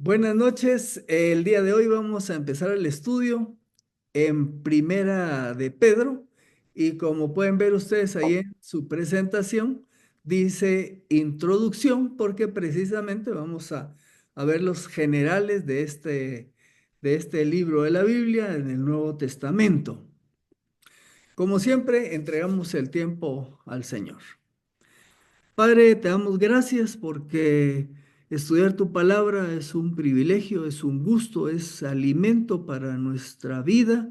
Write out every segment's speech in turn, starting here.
Buenas noches. El día de hoy vamos a empezar el estudio en Primera de Pedro y como pueden ver ustedes ahí en su presentación, dice introducción porque precisamente vamos a ver los generales de este libro de la Biblia en el Nuevo Testamento. Como siempre, entregamos el tiempo al Señor. Padre, te damos gracias porque estudiar tu palabra es un privilegio, es un gusto, es alimento para nuestra vida,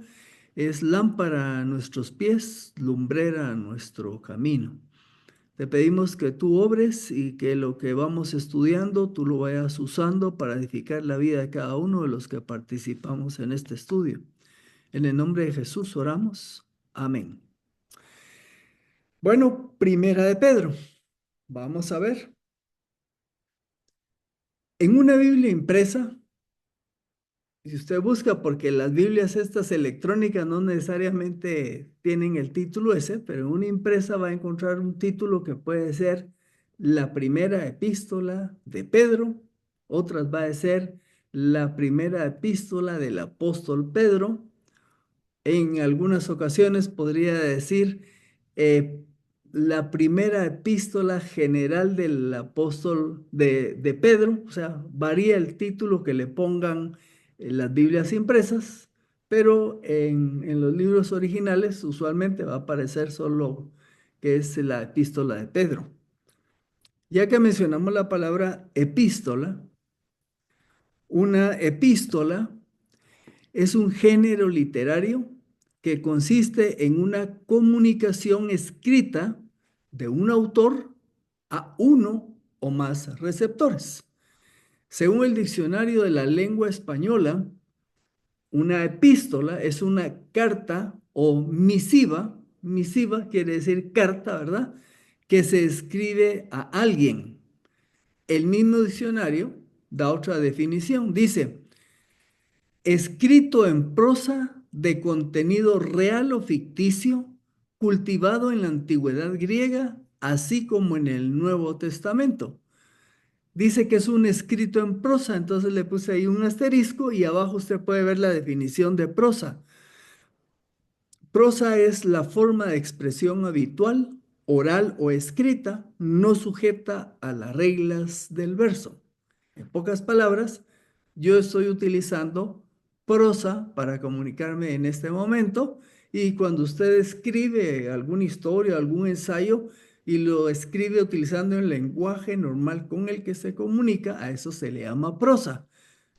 es lámpara a nuestros pies, lumbrera a nuestro camino. Te pedimos que tú obres y que lo que vamos estudiando tú lo vayas usando para edificar la vida de cada uno de los que participamos en este estudio. En el nombre de Jesús oramos. Amén. Bueno, Primera de Pedro. Vamos a ver. En una Biblia impresa, si usted busca, porque las Biblias estas electrónicas no necesariamente tienen el título ese, pero en una impresa va a encontrar un título que puede ser la primera epístola de Pedro, otras va a ser la primera epístola del apóstol Pedro, en algunas ocasiones podría decir eh, la primera epístola general del apóstol de Pedro, o sea, varía el título que le pongan en las Biblias impresas, pero en los libros originales usualmente va a aparecer solo que es la epístola de Pedro. Ya que mencionamos la palabra epístola, una epístola es un género literario que consiste en una comunicación escrita de un autor a uno o más receptores. Según el diccionario de la lengua española, una epístola es una carta o misiva, misiva quiere decir carta, ¿verdad? Que se escribe a alguien. El mismo diccionario da otra definición, dice, escrito en prosa de contenido real o ficticio, cultivado en la antigüedad griega, así como en el Nuevo Testamento. Dice que es un escrito en prosa, entonces le puse ahí un asterisco y abajo usted puede ver la definición de prosa. Prosa es la forma de expresión habitual, oral o escrita, no sujeta a las reglas del verso. En pocas palabras, yo estoy utilizando prosa para comunicarme en este momento y cuando usted escribe alguna historia, algún ensayo y lo escribe utilizando el lenguaje normal con el que se comunica, a eso se le llama prosa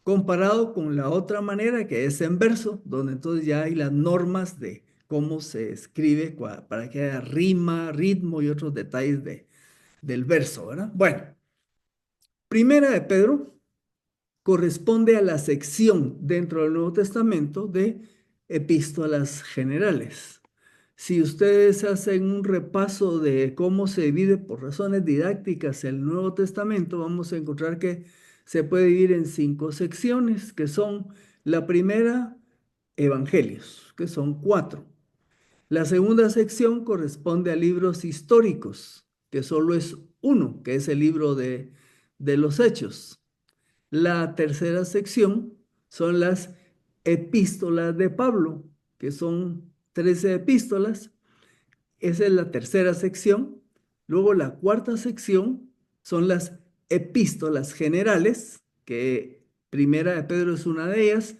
comparado con la otra manera que es en verso, donde entonces ya hay las normas de cómo se escribe para que haya rima, ritmo y otros detalles del verso, ¿verdad? Bueno, primera de Pedro corresponde a la sección dentro del Nuevo Testamento de epístolas generales. Si ustedes hacen un repaso de cómo se divide por razones didácticas el Nuevo Testamento, vamos a encontrar que se puede dividir en 5 secciones, que son la primera, evangelios, que son 4. La segunda sección corresponde a libros históricos, que solo es uno, que es el libro de los Hechos. La tercera sección son las epístolas de Pablo, que son 13 epístolas. Esa es la tercera sección. Luego la cuarta sección son las epístolas generales, que primera de Pedro es una de ellas.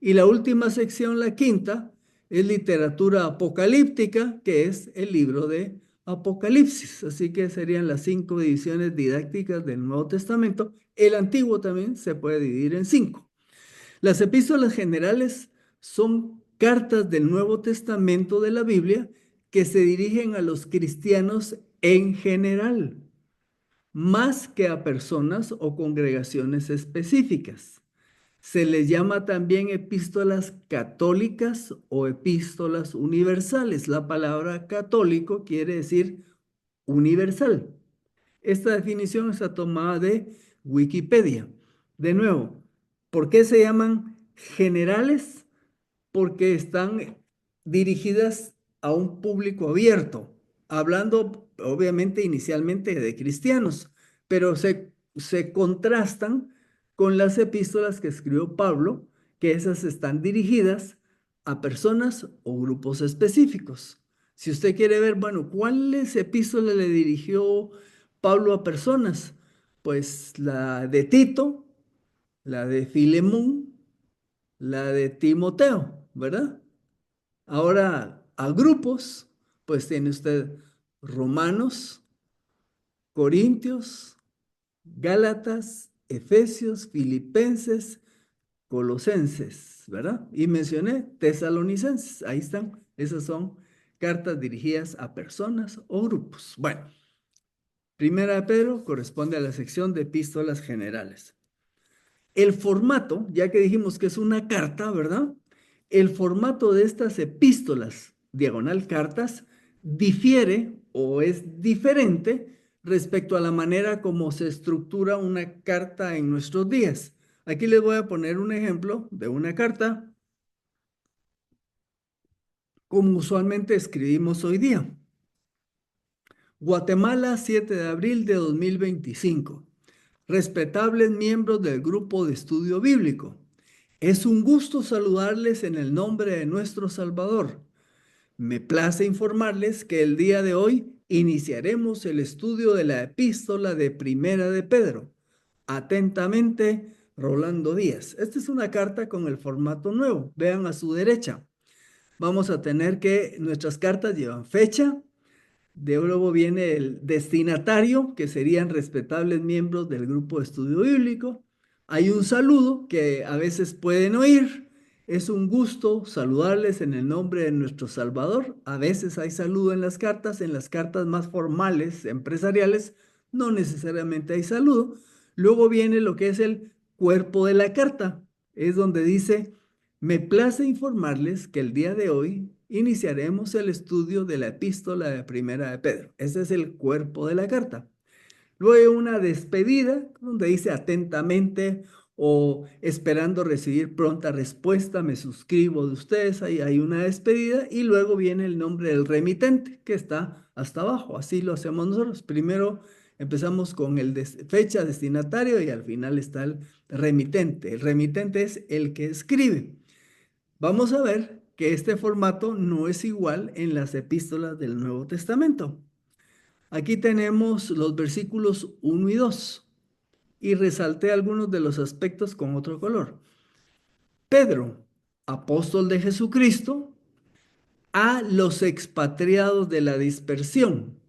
Y la última sección, la quinta, es literatura apocalíptica, que es el libro de Apocalipsis. Así que serían las 5 divisiones didácticas del Nuevo Testamento. El Antiguo también se puede dividir en 5. Las epístolas generales son cartas del Nuevo Testamento de la Biblia que se dirigen a los cristianos en general, más que a personas o congregaciones específicas. Se les llama también epístolas católicas o epístolas universales. La palabra católico quiere decir universal. Esta definición está tomada de Wikipedia. De nuevo, ¿por qué se llaman generales? Porque están dirigidas a un público abierto, hablando obviamente inicialmente de cristianos, pero se contrastan con las epístolas que escribió Pablo, que esas están dirigidas a personas o grupos específicos. Si usted quiere ver, bueno, ¿cuáles epístolas le dirigió Pablo a personas? Pues la de Tito, la de Filemón, la de Timoteo, ¿verdad? Ahora, a grupos, pues tiene usted Romanos, Corintios, Gálatas, Efesios, Filipenses, Colosenses, ¿verdad? Y mencioné Tesalonicenses, ahí están. Esas son cartas dirigidas a personas o grupos. Bueno, Primera de Pedro corresponde a la sección de epístolas generales. El formato, ya que dijimos que es una carta, ¿verdad? El formato de estas epístolas, diagonal cartas, difiere o es diferente respecto a la manera como se estructura una carta en nuestros días. Aquí les voy a poner un ejemplo de una carta como usualmente escribimos hoy día. Guatemala, 7 de abril de 2025. Respetables miembros del grupo de estudio bíblico. Es un gusto saludarles en el nombre de nuestro Salvador. Me place informarles que el día de hoy iniciaremos el estudio de la epístola de Primera de Pedro. Atentamente, Rolando Díaz. Esta es una carta con el formato nuevo. Vean a su derecha. Vamos a tener que nuestras cartas llevan fecha, de luego viene el destinatario, que serían respetables miembros del grupo de estudio bíblico. Hay un saludo que a veces pueden oír. Es un gusto saludarles en el nombre de nuestro Salvador. A veces hay saludo en las cartas más formales, empresariales, no necesariamente hay saludo. Luego viene lo que es el cuerpo de la carta. Es donde dice: me place informarles que el día de hoy iniciaremos el estudio de la epístola de Primera de Pedro. Ese es el cuerpo de la carta. Luego una despedida donde dice atentamente o esperando recibir pronta respuesta, me suscribo de ustedes, ahí hay una despedida y luego viene el nombre del remitente que está hasta abajo. Así lo hacemos nosotros. Primero empezamos con el fecha, destinatario y al final está el remitente. El remitente es el que escribe. Vamos a ver que este formato no es igual en las epístolas del Nuevo Testamento. Aquí tenemos los versículos 1 y 2 y resalté algunos de los aspectos con otro color. Pedro, apóstol de Jesucristo, a los expatriados de la dispersión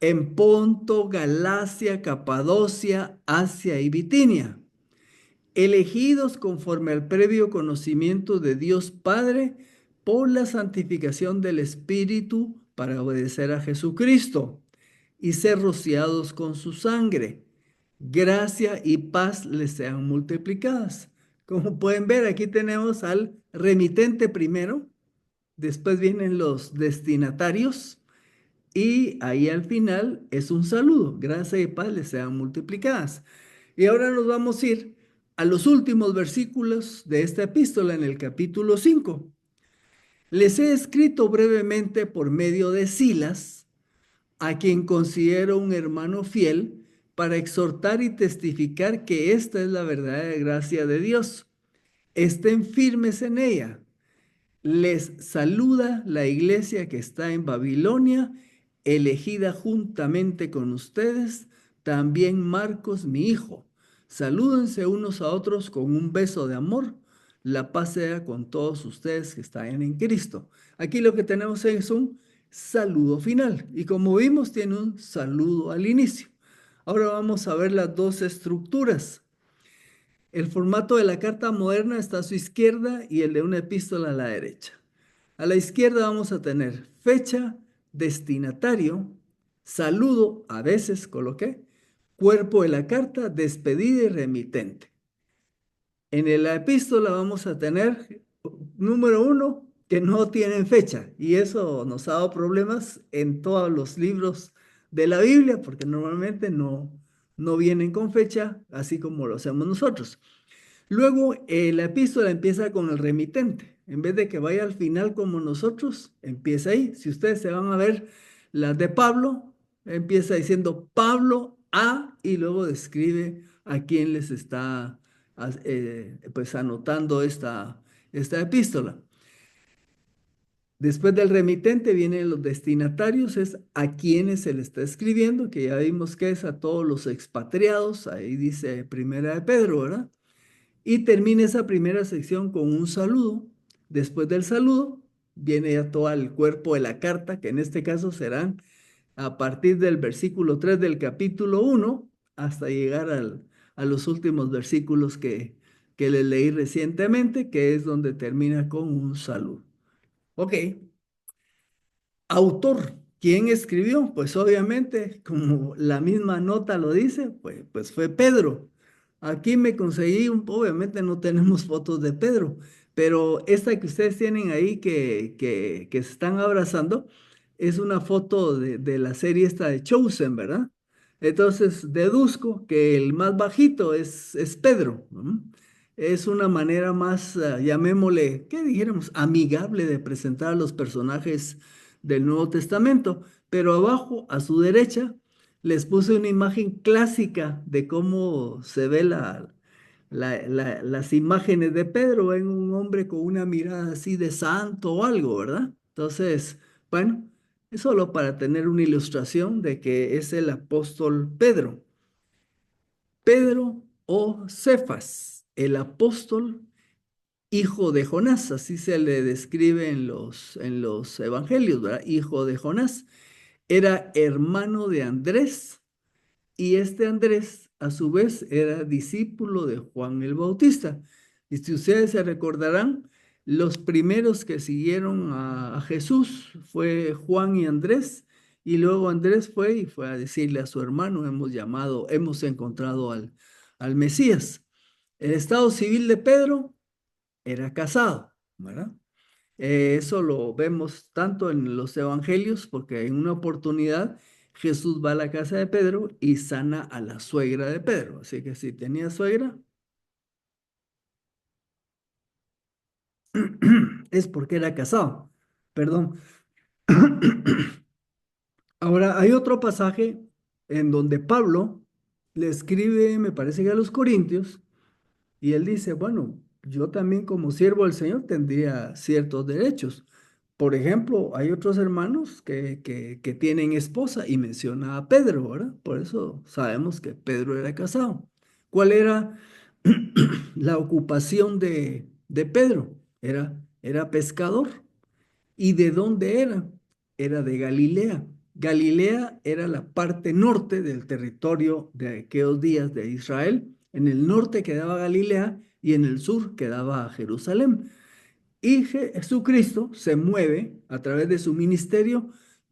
en Ponto, Galacia, Capadocia, Asia y Bitinia, elegidos conforme al previo conocimiento de Dios Padre por la santificación del Espíritu para obedecer a Jesucristo y ser rociados con su sangre. Gracia y paz les sean multiplicadas. Como pueden ver, aquí tenemos al remitente primero, después vienen los destinatarios y ahí al final es un saludo. Gracia y paz les sean multiplicadas. Y ahora nos vamos a ir a los últimos versículos de esta epístola en el capítulo 5. Les he escrito brevemente por medio de Silas, a quien considero un hermano fiel, para exhortar y testificar que esta es la verdadera gracia de Dios. Estén firmes en ella. Les saluda la iglesia que está en Babilonia, elegida juntamente con ustedes, también Marcos, mi hijo. Salúdense unos a otros con un beso de amor. La paz sea con todos ustedes que están en Cristo. Aquí lo que tenemos es un saludo final y como vimos tiene un saludo al inicio. Ahora vamos a ver las dos estructuras. El formato de la carta moderna está a su izquierda y el de una epístola a la derecha. A la izquierda vamos a tener fecha, destinatario, saludo, a veces coloqué, cuerpo de la carta, despedida y remitente. En la epístola vamos a tener, número uno, que no tienen fecha y eso nos ha dado problemas en todos los libros de la Biblia porque normalmente no vienen con fecha, así como lo hacemos nosotros. Luego, la epístola empieza con el remitente. En vez de que vaya al final como nosotros, empieza ahí. Si ustedes se van a ver las de Pablo, empieza diciendo Pablo a y luego describe a quién les está pues anotando esta epístola. Después del remitente vienen los destinatarios, es a quienes se le está escribiendo, que ya vimos que es a todos los expatriados, ahí dice Primera de Pedro, ¿verdad? Y termina esa primera sección con un saludo. Después del saludo viene ya todo el cuerpo de la carta, que en este caso serán a partir del versículo 3 del capítulo 1 hasta llegar a los últimos versículos que le leí recientemente, que es donde termina con un saludo. Ok, autor, ¿quién escribió? Pues obviamente, como la misma nota lo dice, pues fue Pedro. Aquí me conseguí, obviamente no tenemos fotos de Pedro, pero esta que ustedes tienen ahí que se están abrazando es una foto de la serie esta de Chosen, ¿verdad? Entonces deduzco que el más bajito es Pedro, ¿no? Es una manera más, llamémosle, ¿qué dijéramos? Amigable de presentar a los personajes del Nuevo Testamento, pero abajo a su derecha les puse una imagen clásica de cómo se ve las imágenes de Pedro en un hombre con una mirada así de santo o algo, ¿verdad? Entonces, bueno, es solo para tener una ilustración de que es el apóstol Pedro. Pedro o Cefas, el apóstol hijo de Jonás, así se le describe en los evangelios, ¿verdad? Hijo de Jonás. Era hermano de Andrés y este Andrés a su vez era discípulo de Juan el Bautista. Y si ustedes se recordarán, los primeros que siguieron a Jesús fue Juan y Andrés, y luego Andrés fue a decirle a su hermano, hemos encontrado al Mesías. El estado civil de Pedro era casado, ¿verdad? Eso lo vemos tanto en los evangelios, porque en una oportunidad Jesús va a la casa de Pedro y sana a la suegra de Pedro. Así que si tenía suegra, es porque era casado. Perdón. Ahora, hay otro pasaje en donde Pablo le escribe, me parece que a los Corintios, y él dice, bueno, yo también como siervo del Señor tendría ciertos derechos. Por ejemplo, hay otros hermanos que tienen esposa y menciona a Pedro, ¿verdad? Por eso sabemos que Pedro era casado. ¿Cuál era la ocupación de Pedro? Era pescador. ¿Y de dónde era? Era de Galilea. Galilea era la parte norte del territorio de aquellos días de Israel. En el norte quedaba Galilea y en el sur quedaba Jerusalén. Y Jesucristo se mueve a través de su ministerio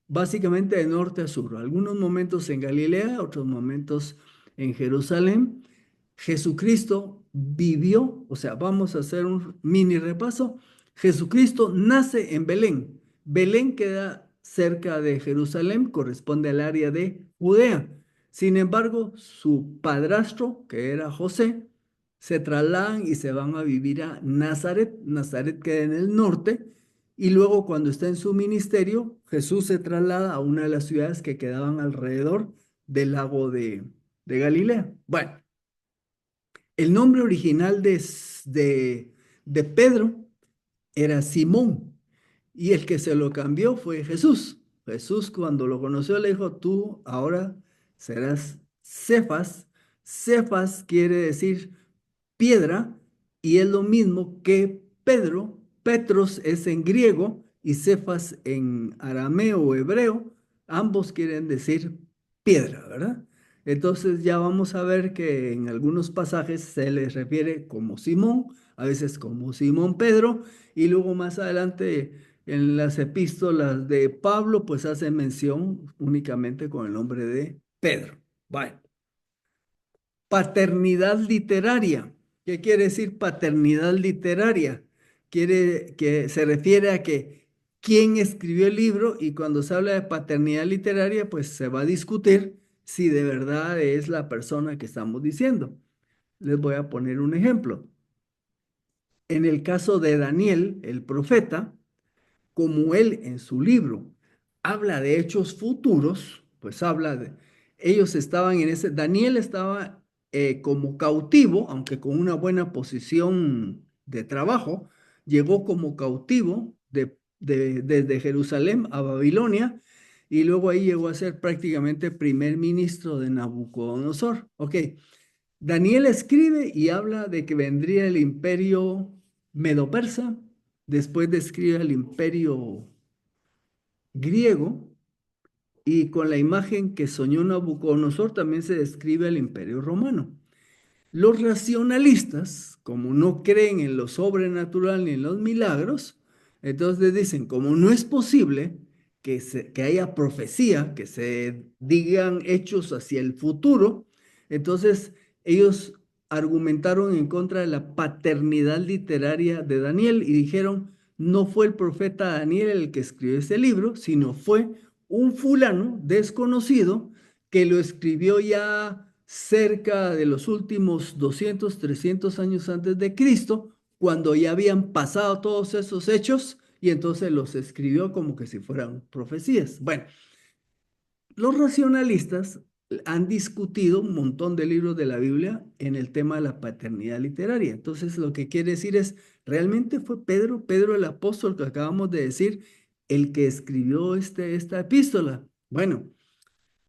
básicamente de norte a sur. Algunos momentos en Galilea, otros momentos en Jerusalén. Jesucristo vivió, o sea, vamos a hacer un mini repaso. Jesucristo nace en Belén. Belén queda cerca de Jerusalén, corresponde al área de Judea. Sin embargo, su padrastro, que era José, se trasladan y se van a vivir a Nazaret. Nazaret queda en el norte. Y luego cuando está en su ministerio, Jesús se traslada a una de las ciudades que quedaban alrededor del lago de Galilea. Bueno, el nombre original de Pedro era Simón y el que se lo cambió fue Jesús. Jesús cuando lo conoció le dijo, tú ahora serás Cefas. Cefas quiere decir piedra y es lo mismo que Pedro. Petros es en griego y Cefas en arameo o hebreo. Ambos quieren decir piedra, ¿verdad? Entonces ya vamos a ver que en algunos pasajes se les refiere como Simón, a veces como Simón Pedro, y luego más adelante en las epístolas de Pablo, pues hace mención únicamente con el nombre de Pedro. Bueno, paternidad literaria. ¿Qué quiere decir paternidad literaria? Quiere que se refiere a que quién escribió el libro y cuando se habla de paternidad literaria, pues se va a discutir si de verdad es la persona que estamos diciendo. Les voy a poner un ejemplo. En el caso de Daniel, el profeta, como él en su libro habla de hechos futuros, pues habla de, ellos estaban en ese, Daniel estaba como cautivo, aunque con una buena posición de trabajo, llegó como cautivo desde Jerusalén a Babilonia y luego ahí llegó a ser prácticamente primer ministro de Nabucodonosor. Ok, Daniel escribe y habla de que vendría el imperio medo-persa, después describe el imperio griego y con la imagen que soñó Nabucodonosor también se describe el imperio romano. Los racionalistas, como no creen en lo sobrenatural ni en los milagros, entonces dicen, como no es posible que haya profecía, que se digan hechos hacia el futuro, entonces ellos argumentaron en contra de la paternidad literaria de Daniel y dijeron, no fue el profeta Daniel el que escribió ese libro, sino fue un fulano desconocido que lo escribió ya cerca de los últimos 200, 300 años antes de Cristo, cuando ya habían pasado todos esos hechos y entonces los escribió como que si fueran profecías. Bueno, los racionalistas han discutido un montón de libros de la Biblia en el tema de la paternidad literaria. Entonces, lo que quiere decir es, ¿realmente fue Pedro el apóstol que acabamos de decir, el que escribió esta epístola? Bueno,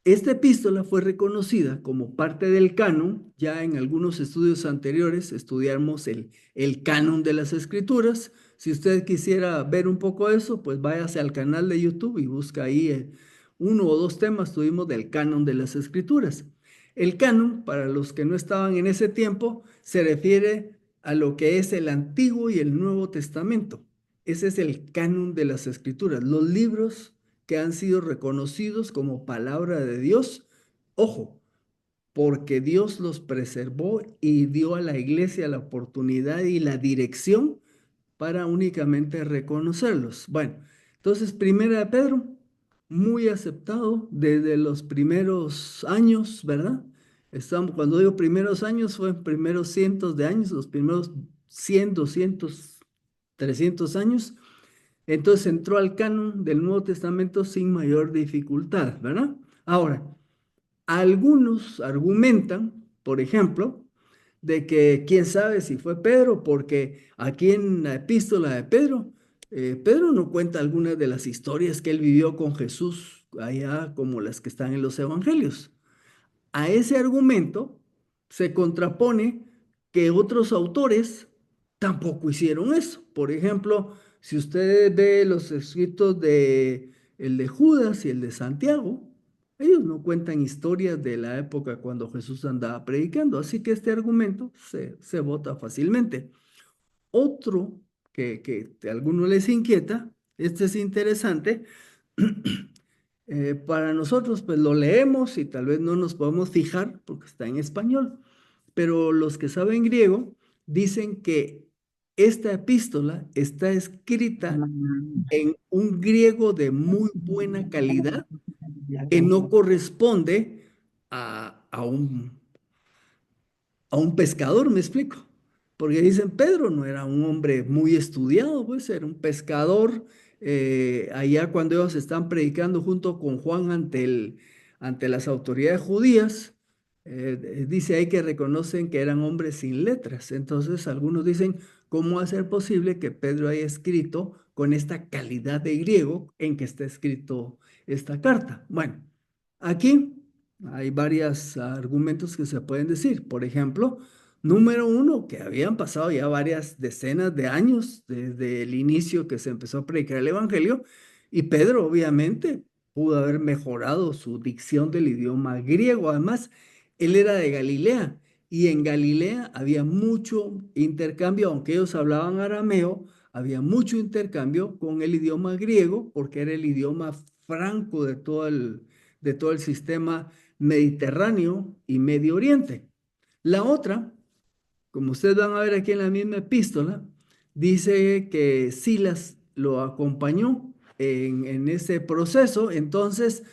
esta epístola fue reconocida como parte del canon. Ya en algunos estudios anteriores estudiamos el canon de las escrituras. Si usted quisiera ver un poco eso, pues váyase al canal de YouTube y busca ahí uno o dos temas tuvimos del canon de las escrituras. El canon, para los que no estaban en ese tiempo, se refiere a lo que es el Antiguo y el Nuevo Testamento. Ese es el canon de las escrituras, los libros que han sido reconocidos como palabra de Dios. Ojo, porque Dios los preservó y dio a la iglesia la oportunidad y la dirección para únicamente reconocerlos. Bueno, entonces, Primera de Pedro, muy aceptado desde los primeros años, ¿verdad? Estamos, cuando digo primeros años, fue en primeros cientos de años, los primeros 100, 200, 300 años. Entonces entró al canon del Nuevo Testamento sin mayor dificultad, ¿verdad? Ahora, algunos argumentan, por ejemplo, de que quién sabe si fue Pedro, porque aquí en la epístola de Pedro, Pedro no cuenta algunas de las historias que él vivió con Jesús allá como las que están en los evangelios. A ese argumento se contrapone que otros autores tampoco hicieron eso. Por ejemplo, si usted ve los escritos de el de Judas y el de Santiago, ellos no cuentan historias de la época cuando Jesús andaba predicando, así que este argumento se vota fácilmente. Otro que a algunos les inquieta, este es interesante, para nosotros, pues lo leemos y tal vez no nos podemos fijar porque está en español, pero los que saben griego dicen que esta epístola está escrita en un griego de muy buena calidad que no corresponde a un pescador, me explico. Porque dicen, Pedro no era un hombre muy estudiado, pues era un pescador. Allá cuando ellos están predicando junto con Juan ante las autoridades judías, dice ahí que reconocen que eran hombres sin letras. Entonces algunos dicen, ¿cómo va a ser posible que Pedro haya escrito con esta calidad de griego en que está escrito esta carta? Bueno, aquí hay varios argumentos que se pueden decir. Por ejemplo, número uno, que habían pasado ya varias decenas de años desde el inicio que se empezó a predicar el Evangelio, y Pedro obviamente pudo haber mejorado su dicción del idioma griego. Además, él era de Galilea y en Galilea había mucho intercambio, aunque ellos hablaban arameo, había mucho intercambio con el idioma griego porque era el idioma franco de todo el sistema Mediterráneo y Medio Oriente. La otra, como ustedes van a ver aquí en la misma epístola, dice que Silas lo acompañó en ese proceso. Entonces,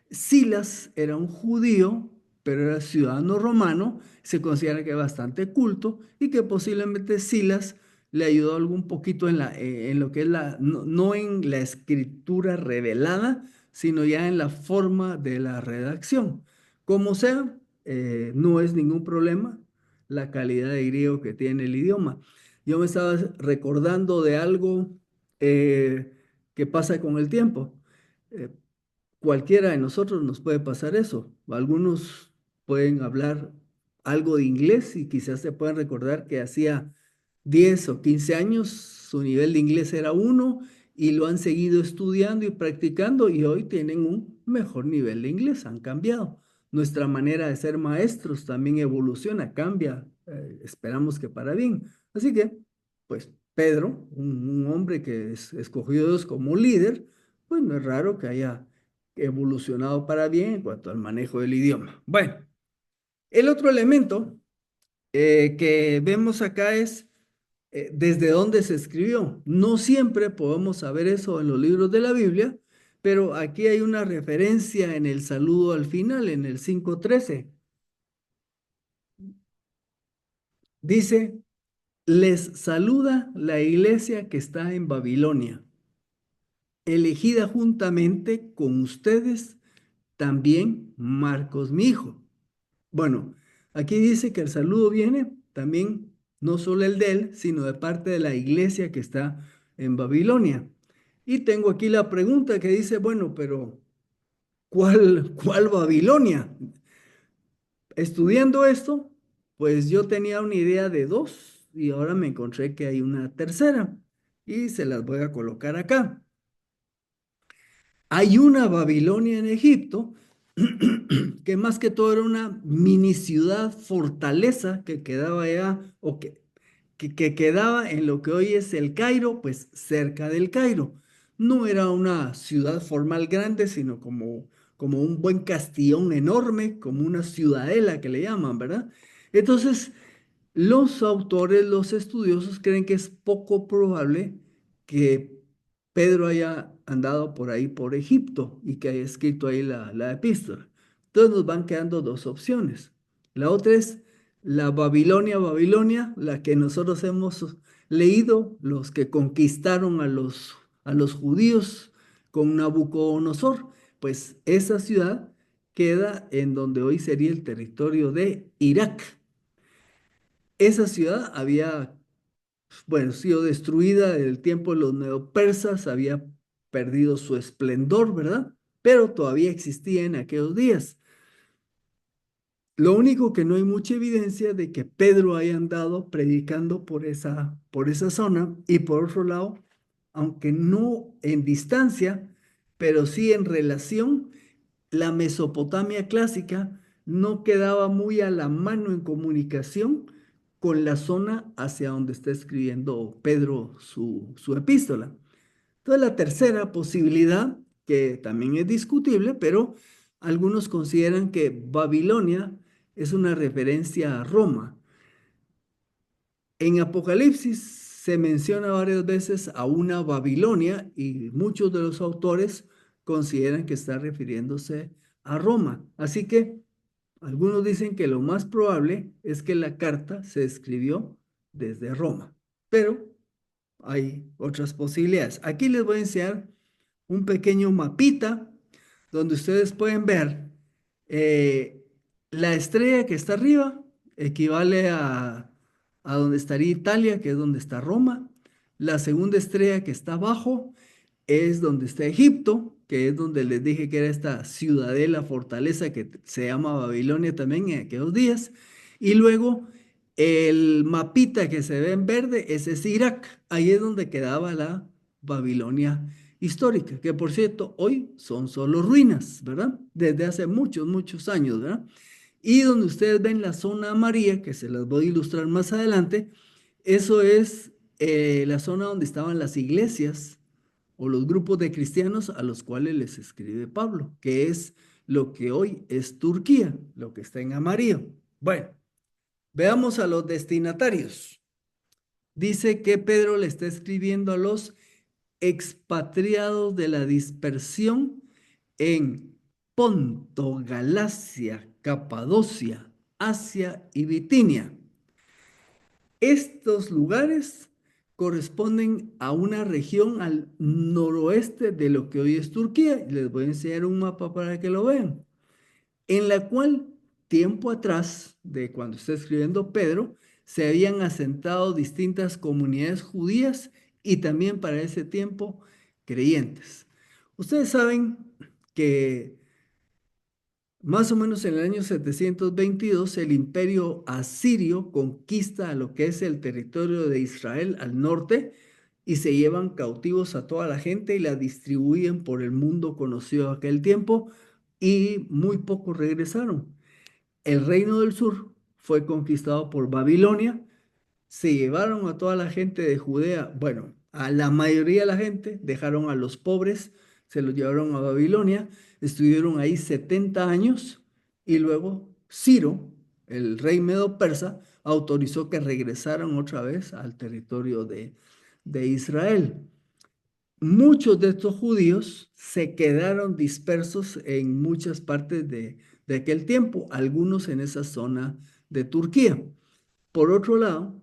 Silas era un judío, pero era ciudadano romano, se considera que bastante culto y que posiblemente Silas le ayudó algún poquito en lo que es no en la escritura revelada, sino ya en la forma de la redacción. Como sea, no es ningún problema la calidad de griego que tiene el idioma. Yo me estaba recordando de algo que pasa con el tiempo. Eh, Cualquiera de nosotros nos puede pasar eso. Algunos pueden hablar algo de inglés y quizás se puedan recordar que hacía 10 o 15 años su nivel de inglés era uno y lo han seguido estudiando y practicando y hoy tienen un mejor nivel de inglés, han cambiado. Nuestra manera de ser maestros también evoluciona, cambia, esperamos que para bien. Así que, pues Pedro, un hombre que es escogido Dios como líder, pues no es raro que haya evolucionado para bien en cuanto al manejo del idioma. Bueno, el otro elemento que vemos acá es desde dónde se escribió. No siempre podemos saber eso en los libros de la Biblia, pero aquí hay una referencia en el saludo al final, en el 5:13. Dice, les saluda la iglesia que está en Babilonia, elegida juntamente con ustedes, también Marcos, mi hijo. Bueno, aquí dice que el saludo viene también, no solo el de él, sino de parte de la iglesia que está en Babilonia. Y tengo aquí la pregunta que dice, bueno, pero ¿cuál Babilonia? Estudiando esto, pues yo tenía una idea de dos y ahora me encontré que hay una tercera y se las voy a colocar acá. Hay una Babilonia en Egipto que más que todo era una mini ciudad fortaleza que quedaba allá o que quedaba en lo que hoy es el Cairo, pues cerca del Cairo. No era una ciudad formal grande, sino como un buen castillón enorme, como una ciudadela que le llaman, ¿verdad? Entonces, los autores, los estudiosos creen que es poco probable que Pedro haya andado por ahí por Egipto y que haya escrito ahí la epístola. Entonces nos van quedando dos opciones. La otra es la Babilonia, Babilonia, la que nosotros hemos leído, los que conquistaron a los judíos con Nabucodonosor. Pues esa ciudad queda en donde hoy sería el territorio de Irak. Esa ciudad había, bueno, sido destruida en el tiempo de los neopersas, había perdido su esplendor, ¿verdad? Pero todavía existía en aquellos días. Lo único que no hay mucha evidencia de que Pedro haya andado predicando por esa zona y por otro lado, aunque no en distancia, pero sí en relación, la Mesopotamia clásica no quedaba muy a la mano en comunicación con la zona hacia donde está escribiendo Pedro su epístola. Entonces, la tercera posibilidad, que también es discutible, pero algunos consideran que Babilonia es una referencia a Roma. En Apocalipsis se menciona varias veces a una Babilonia y muchos de los autores consideran que está refiriéndose a Roma. Así que algunos dicen que lo más probable es que la carta se escribió desde Roma, pero hay otras posibilidades. Aquí les voy a enseñar un pequeño mapita donde ustedes pueden ver eh, la estrella que está arriba equivale a donde estaría Italia, que es donde está Roma. La segunda estrella que está abajo es donde está Egipto, que es donde les dije que era esta ciudadela, fortaleza que se llama Babilonia también en aquellos días. Y luego el mapita que se ve en verde, ese es Irak. Ahí es donde quedaba la Babilonia histórica, que por cierto, hoy son solo ruinas, ¿verdad? Desde hace muchos, muchos años, ¿verdad? Y donde ustedes ven la zona amarilla, que se las voy a ilustrar más adelante, eso es la zona donde estaban las iglesias o los grupos de cristianos a los cuales les escribe Pablo, que es lo que hoy es Turquía, lo que está en amarillo. Bueno, veamos a los destinatarios. Dice que Pedro le está escribiendo a los expatriados de la dispersión en Ponto, Galacia, Capadocia, Asia y Bitinia. Estos lugares corresponden a una región al noroeste de lo que hoy es Turquía. Les voy a enseñar un mapa para que lo vean, en la cual tiempo atrás, de cuando está escribiendo Pedro, se habían asentado distintas comunidades judías y también para ese tiempo creyentes. Ustedes saben que más o menos en el año 722 el imperio asirio conquista a lo que es el territorio de Israel al norte y se llevan cautivos a toda la gente y la distribuyen por el mundo conocido de aquel tiempo y muy pocos regresaron. El reino del sur fue conquistado por Babilonia, se llevaron a toda la gente de Judea, bueno, a la mayoría de la gente, dejaron a los pobres, se los llevaron a Babilonia, estuvieron ahí 70 años y luego Ciro, el rey medo-persa, autorizó que regresaran otra vez al territorio de Israel. Muchos de estos judíos se quedaron dispersos en muchas partes de aquel tiempo, algunos en esa zona de Turquía. Por otro lado,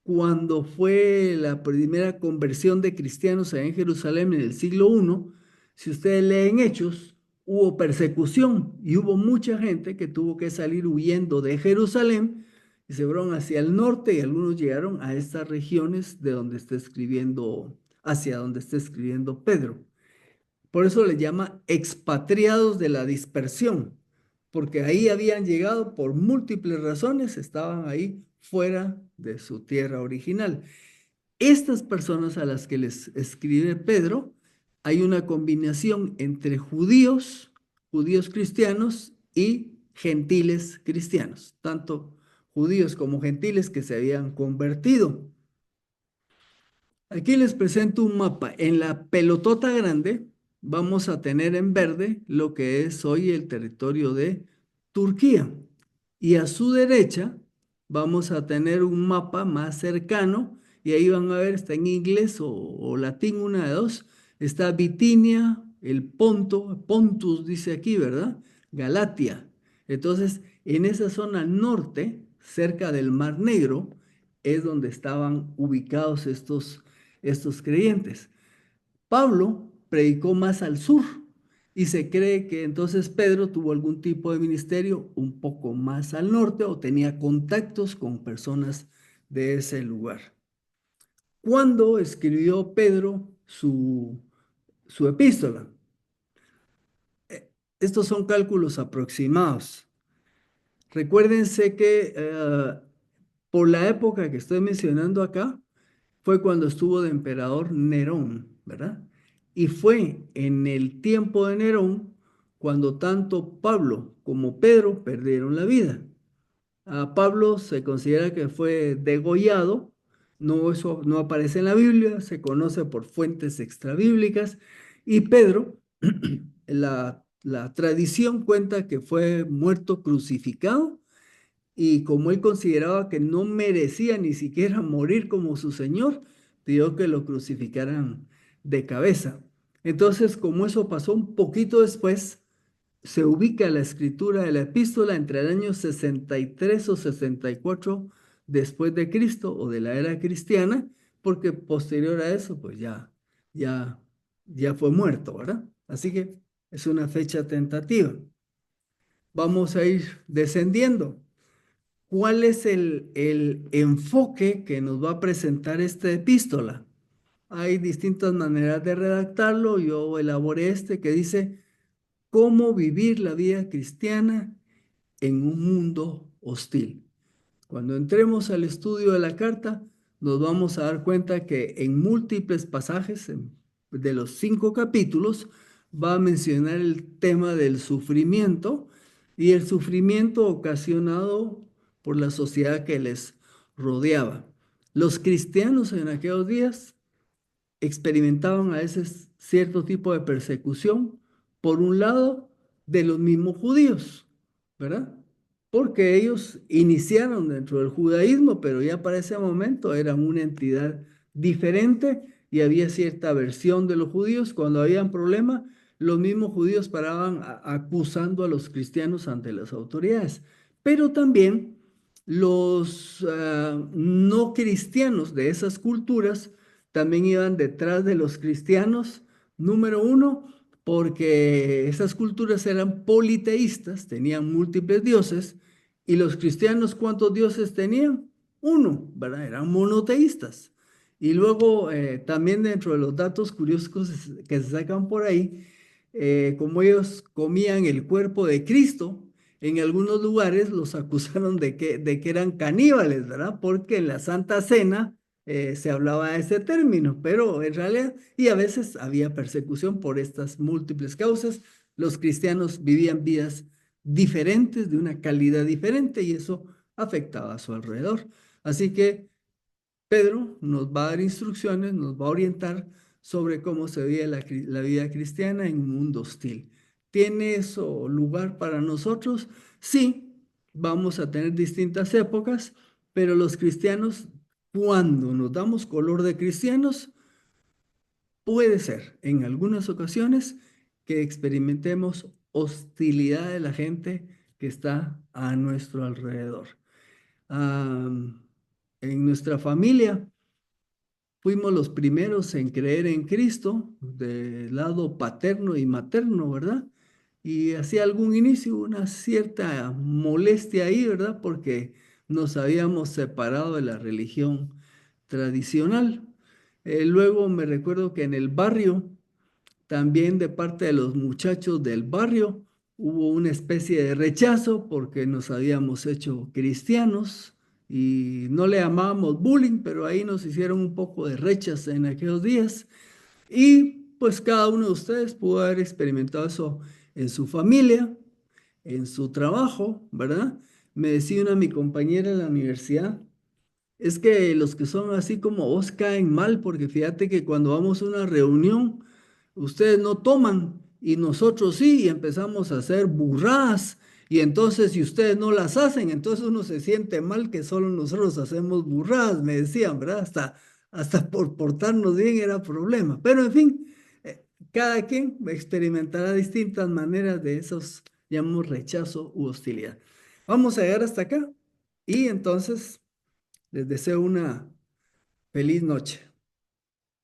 cuando fue la primera conversión de cristianos allá en Jerusalén en el siglo I, si ustedes leen Hechos, hubo persecución y hubo mucha gente que tuvo que salir huyendo de Jerusalén y se fueron hacia el norte y algunos llegaron a estas regiones de donde está escribiendo, hacia donde está escribiendo Pedro. Por eso le llama expatriados de la dispersión, porque ahí habían llegado por múltiples razones, estaban ahí fuera de su tierra original. Estas personas a las que les escribe Pedro, hay una combinación entre judíos, judíos cristianos y gentiles cristianos, tanto judíos como gentiles que se habían convertido. Aquí les presento un mapa. En la pelotota grande vamos a tener en verde lo que es hoy el territorio de Turquía. Y a su derecha vamos a tener un mapa más cercano y ahí van a ver, está en inglés o latín, una de dos. Está Bitinia, el Ponto, Pontus dice aquí, ¿verdad? Galatia. Entonces, en esa zona norte, cerca del Mar Negro, es donde estaban ubicados estos creyentes. Pablo predicó más al sur y se cree que entonces Pedro tuvo algún tipo de ministerio un poco más al norte o tenía contactos con personas de ese lugar. ¿Cuándo escribió Pedro su epístola? Estos son cálculos aproximados. Recuérdense que por la época que estoy mencionando acá, fue cuando estuvo de emperador Nerón, ¿verdad? Y fue en el tiempo de Nerón cuando tanto Pablo como Pedro perdieron la vida. A Pablo se considera que fue degollado, no, eso no aparece en la Biblia, se conoce por fuentes extrabíblicas, y Pedro, la tradición cuenta que fue muerto crucificado y como él consideraba que no merecía ni siquiera morir como su Señor, pidió que lo crucificaran de cabeza. Entonces, como eso pasó un poquito después, se ubica la escritura de la epístola entre el año 63 o 64 después de Cristo o de la era cristiana, porque posterior a eso, pues ya, ya fue muerto, ¿verdad? Así que es una fecha tentativa. Vamos a ir descendiendo. ¿Cuál es el enfoque que nos va a presentar esta epístola? Hay distintas maneras de redactarlo. Yo elaboré este que dice, ¿cómo vivir la vida cristiana en un mundo hostil? Cuando entremos al estudio de la carta, nos vamos a dar cuenta que en múltiples pasajes de los 5 capítulos va a mencionar el tema del sufrimiento y el sufrimiento ocasionado por la sociedad que les rodeaba. Los cristianos en aquellos días experimentaban a veces cierto tipo de persecución, por un lado, de los mismos judíos, ¿verdad? Porque ellos iniciaron dentro del judaísmo, pero ya para ese momento eran una entidad diferente y había cierta versión de los judíos. Cuando habían problema, los mismos judíos paraban acusando a los cristianos ante las autoridades. Pero también los no cristianos de esas culturas también iban detrás de los cristianos, número uno, porque esas culturas eran politeístas, tenían múltiples dioses, y los cristianos, ¿cuántos dioses tenían? Uno, ¿verdad? Eran monoteístas. Y luego, también dentro de los datos curiosos que se sacan por ahí, como ellos comían el cuerpo de Cristo, en algunos lugares los acusaron de que eran caníbales, ¿verdad? Porque en la Santa Cena se hablaba de ese término, pero en realidad, y a veces había persecución por estas múltiples causas. Los cristianos vivían vidas diferentes, de una calidad diferente, y eso afectaba a su alrededor. Así que Pedro nos va a dar instrucciones, nos va a orientar sobre cómo se veía la vida cristiana en un mundo hostil. ¿Tiene eso lugar para nosotros? Sí, vamos a tener distintas épocas, pero los cristianos, cuando nos damos color de cristianos, puede ser en algunas ocasiones que experimentemos hostilidad de la gente que está a nuestro alrededor. Ah, en nuestra familia, fuimos los primeros en creer en Cristo, del lado paterno y materno, ¿verdad? Y hacía algún inicio, una cierta molestia ahí, ¿verdad? Porque nos habíamos separado de la religión tradicional. Luego me recuerdo que en el barrio, también de parte de los muchachos del barrio, hubo una especie de rechazo porque nos habíamos hecho cristianos y no le llamábamos bullying, pero ahí nos hicieron un poco de rechazo en aquellos días. Y pues cada uno de ustedes pudo haber experimentado eso en su familia, en su trabajo, ¿verdad? Me decía una mi compañera en la universidad, es que los que son así como vos caen mal, porque fíjate que cuando vamos a una reunión, ustedes no toman y nosotros sí, y empezamos a hacer burradas. Y entonces, si ustedes no las hacen, entonces uno se siente mal que solo nosotros hacemos burradas, me decían, ¿verdad? Hasta por portarnos bien era problema. Pero en fin, cada quien experimentará distintas maneras de esos, llamamos rechazo u hostilidad. Vamos a llegar hasta acá y entonces les deseo una feliz noche.